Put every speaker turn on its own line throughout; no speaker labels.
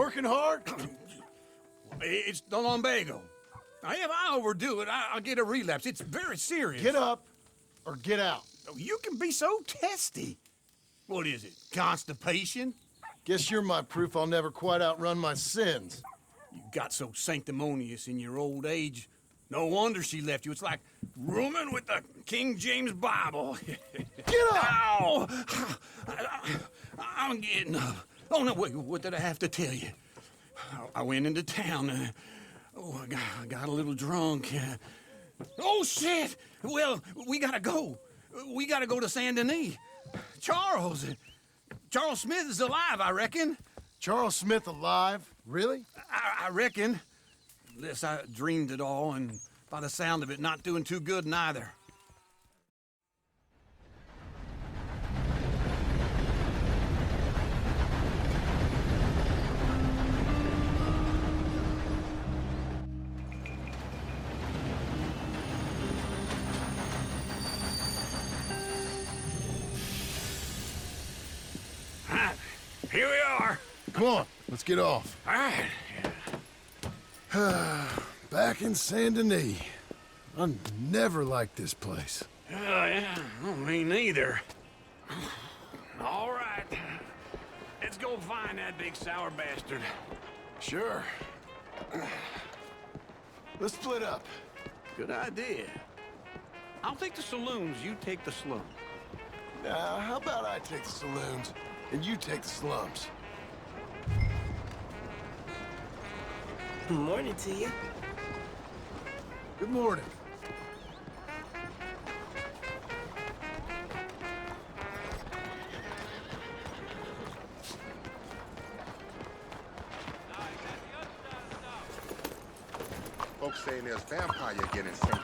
working hard?
It's the lumbago. Now, if I overdo it, I'll get a relapse. It's very serious.
Get up or get out.
You can be so testy. What is it, constipation?
Guess you're my proof I'll never quite outrun my sins.
You got so sanctimonious in your old age. No wonder she left you. It's like rooming with the King James Bible.
Get up!
Ow! I'm getting up. Oh, no, wait, what did I have to tell you? I went into town. I got a little drunk. Oh, shit! Well, we gotta go. We gotta go to Saint Denis. Charles Smith is alive, I reckon.
Charles Smith alive? Really?
I reckon. Unless I dreamed it all, and by the sound of it, not doing too good neither. Here we are.
Come on, let's get off.
All right.
Back in Saint Denis. I never liked this place.
Yeah, me neither. All right. Let's go find that big sour bastard.
Sure. Let's split up.
Good idea. I'll take the saloons, you take the slum.
Now, how about I take the saloons and you take the slums?
Good morning to you.
Good morning.
Folks saying there's vampire getting St. Denis.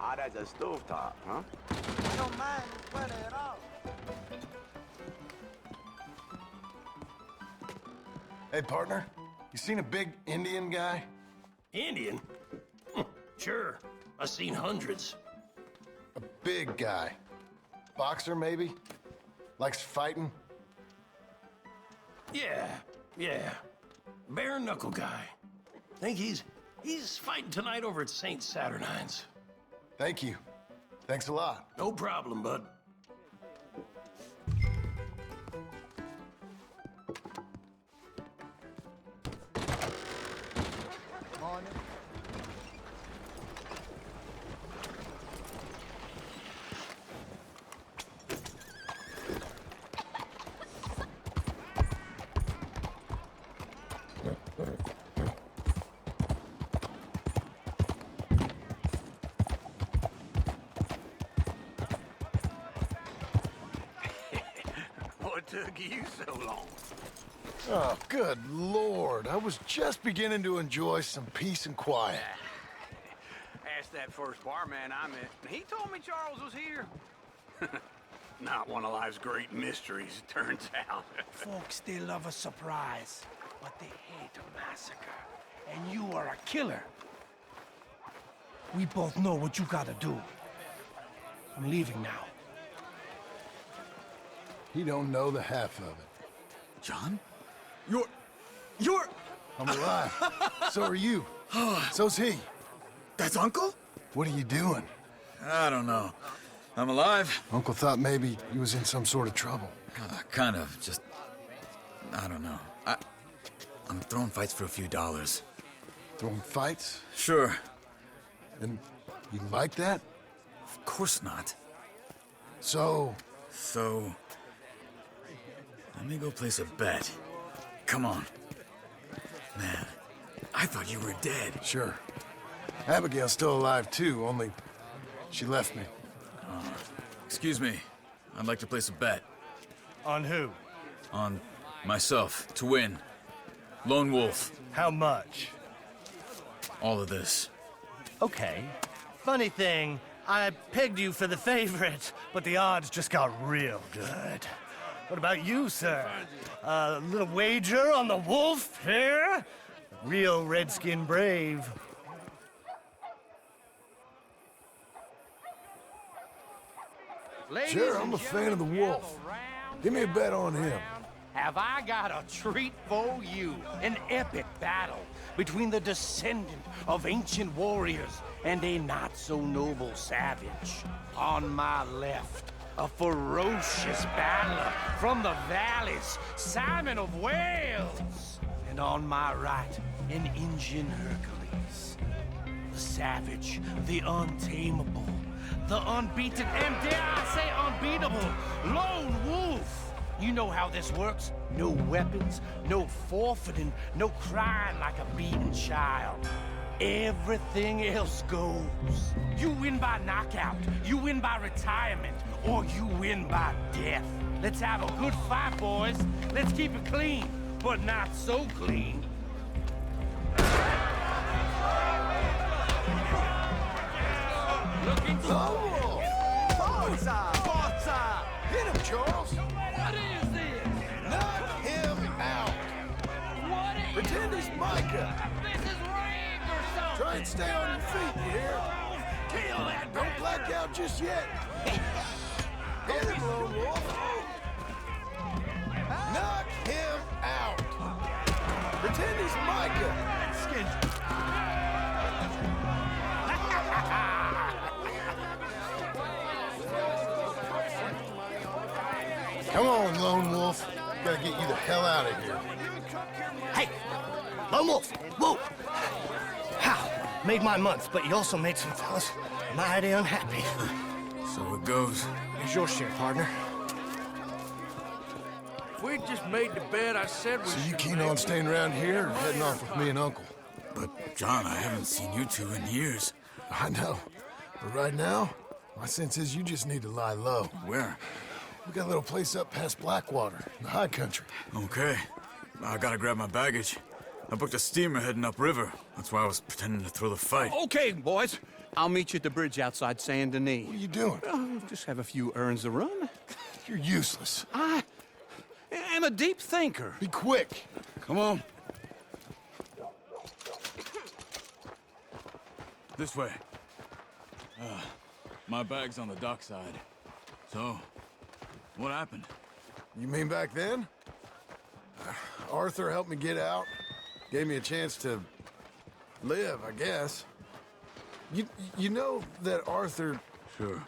Ah, that's a stovetop, huh?
I don't mind this weather at all.
Hey, partner. You seen a big Indian guy?
Indian? Sure. I've seen hundreds.
A big guy. Boxer, maybe? Likes fighting?
Yeah. Bare knuckle guy. Think he's fighting tonight over at St. Saturnine's.
Thank you. Thanks a lot.
No problem, bud.
Morning.
What took you so long?
Oh, good Lord. I was just beginning to enjoy some peace and quiet.
Asked that first barman I met, and he told me Charles was here. Not one of life's great mysteries, it turns out.
Folks, they love a surprise, but they hate a massacre. And you are a killer. We both know what you gotta do. I'm leaving now.
He don't know the half of it.
John? You're...
I'm alive. So are you. So's he.
That's Uncle?
What are you doing?
I don't know. I'm alive.
Uncle thought maybe he was in some sort of trouble.
Kind of, just... I don't know. I'm throwing fights for a few dollars.
Throwing fights?
Sure.
And you like that?
Of course not.
So,
let me go place a bet. Come on. Man, I thought you were dead.
sure. Abigail's still alive too, only she left me.
Excuse me. I'd like to place a bet.
On who?
On myself, to win. Lone Wolf.
How much?
All of this.
Okay. Funny thing, I pegged you for the favorite, but the odds just got real good. What about you, sir? A little wager on the wolf here? Real redskin brave.
Sure, I'm a fan of the wolf. Give me a bet on him.
Have I got a treat for you? An epic battle between the descendant of ancient warriors and a not-so-noble savage. On my left, a ferocious battler from the valleys, Simon of Wales. And on my right, an Indian Hercules. The savage, the untamable, the unbeaten, and dare I say unbeatable, Lone Wolf. You know how this works. No weapons, no forfeiting, no crying like a beaten child. Everything else goes. You win by knockout, you win by retirement, or you win by death. Let's have a good fight, boys. Let's keep it clean, but not so clean. Looking
Oh! Forza! Forza! Hit him, Charles!
What is this?
Knock him out!
What is
Pretend he's Micah!
this? Is rigged or something?
Try and stay on your feet, you hear?
Kill that
Don't black out just yet! Hit him, Lone Wolf! Knock him out! Pretend he's Micah! Come on, Lone Wolf. Gotta get you the hell out of here.
Hey, Lone Wolf, whoa! How? Made my month, but you also made some fellas mighty unhappy.
So it goes.
Here's your share, partner.
If we just made the bet I said we
So you
should
keen
make,
on staying around here or heading off with me and Uncle?
But, John, I haven't seen you two in years.
I know. But right now, my sense is you just need to lie low.
Where?
We got a little place up past Blackwater, in the high country.
Okay. I gotta grab my baggage. I booked a steamer heading upriver. That's why I was pretending to throw the fight.
Okay, boys. I'll meet you at the bridge outside Saint Denis.
What are you doing?
Just have a few errands to run.
You're useless.
I am a deep thinker.
Be quick.
Come on. This way. My bag's on the dockside. So, what happened?
You mean back then? Arthur helped me get out. Gave me a chance to live, I guess. You know that Arthur...
Sure.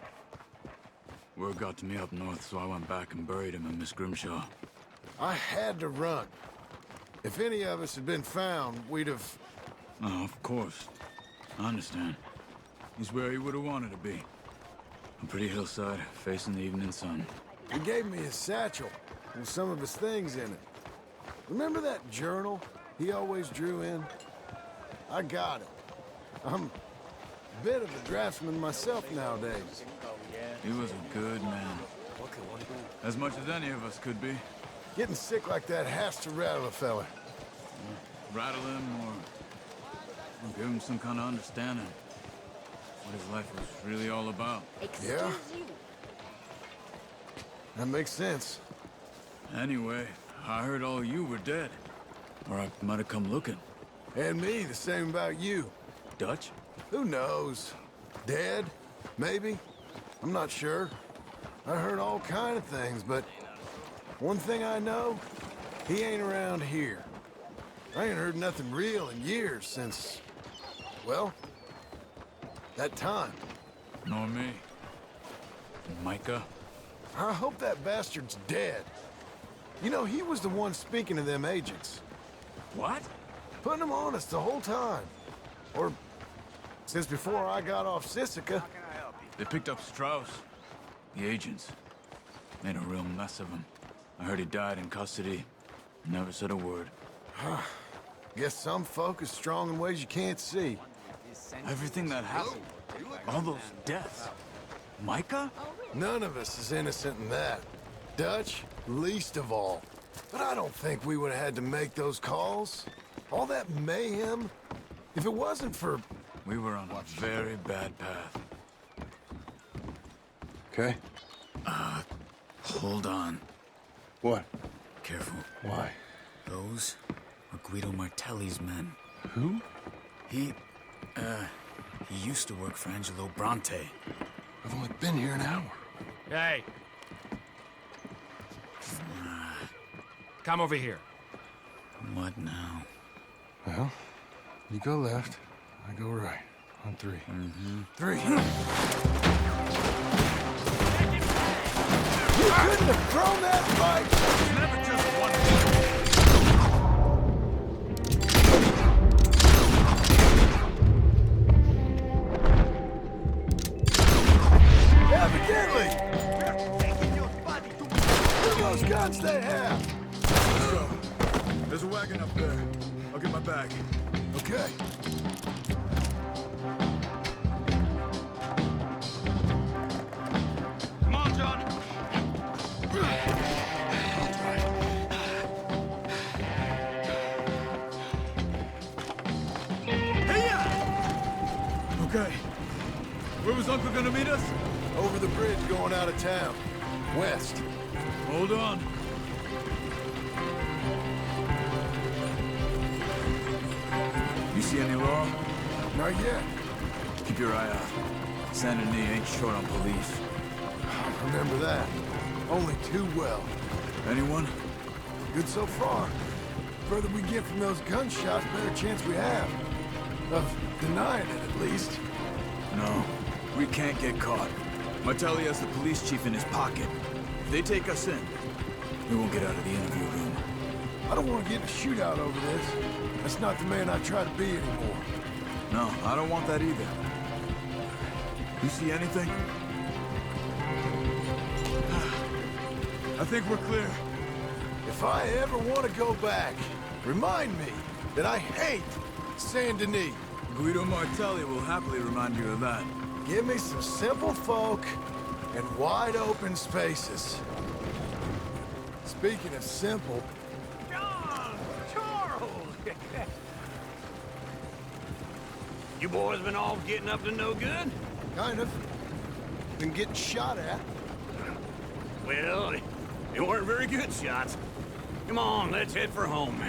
Word got to me up north, so I went back and buried him in Miss Grimshaw.
I had to run. If any of us had been found, we'd have...
Oh, of course. I understand. He's where he would have wanted to be. A pretty hillside, facing the evening sun.
He gave me his satchel with some of his things in it. Remember that journal he always drew in? I got it. I'm a bit of a draftsman myself nowadays.
He was a good man. As much as any of us could be.
Getting sick like that has to rattle a fella.
Rattle him or give him some kind of understanding. What his life was really all about.
Yeah? That makes sense.
Anyway, I heard all you were dead. Or I might have come looking.
And me, the same about you.
Dutch?
Who knows? Dead? Maybe? I'm not sure. I heard all kind of things, but one thing I know, he ain't around here. I ain't heard nothing real in years since, well, that time.
Nor me. Micah?
I hope that bastard's dead. You know, he was the one speaking to them agents.
What?
Putting them on us the whole time. Or since before I got off Sisika.
They picked up Strauss. The agents. Made a real mess of him. I heard he died in custody. Never said a word.
Guess some folk is strong in ways you can't see.
Everything that happened. All those deaths. Micah?
None of us is innocent in that. Dutch, least of all. But I don't think we would have had to make those calls. All that mayhem. If it wasn't for...
We were on a very bad path.
Okay.
Hold on.
What?
Careful.
Why?
Those are Guido Martelli's men.
Who?
He used to work for Angelo Bronte.
I've only been here an hour.
Hey. Come over here.
What now?
Well, you go left, I go right. On three. Three. You couldn't have thrown that right!
Never just one.
Evidently! Look at those guns they have!
Let's go. There's a wagon up there. I'll get my bag.
Okay.
Come on, John.
Okay. Where was Uncle gonna meet us?
Over the bridge going out of town. West.
Hold on. You see any law?
Not yet.
Keep your eye out. Saint Denis ain't short on police.
Remember that. Only too well.
Anyone?
Good so far. Further we get from those gunshots, better chance we have. Of denying it, at least.
No. We can't get caught. Martelli has the police chief in his pocket. If they take us in, we won't get out of the interview room.
I don't want to get in a shootout over this. That's not the man I try to be anymore.
No, I don't want that either. You see anything? I think we're clear.
If I ever want to go back, remind me that I hate Saint Denis.
Guido Martelli will happily remind you of that.
Give me some simple folk and wide open spaces. Speaking of simple,
John! Charles!
You boys been all getting up to no good?
kind of. Been getting shot at.
Well, they weren't very good shots. Come on, let's head for home.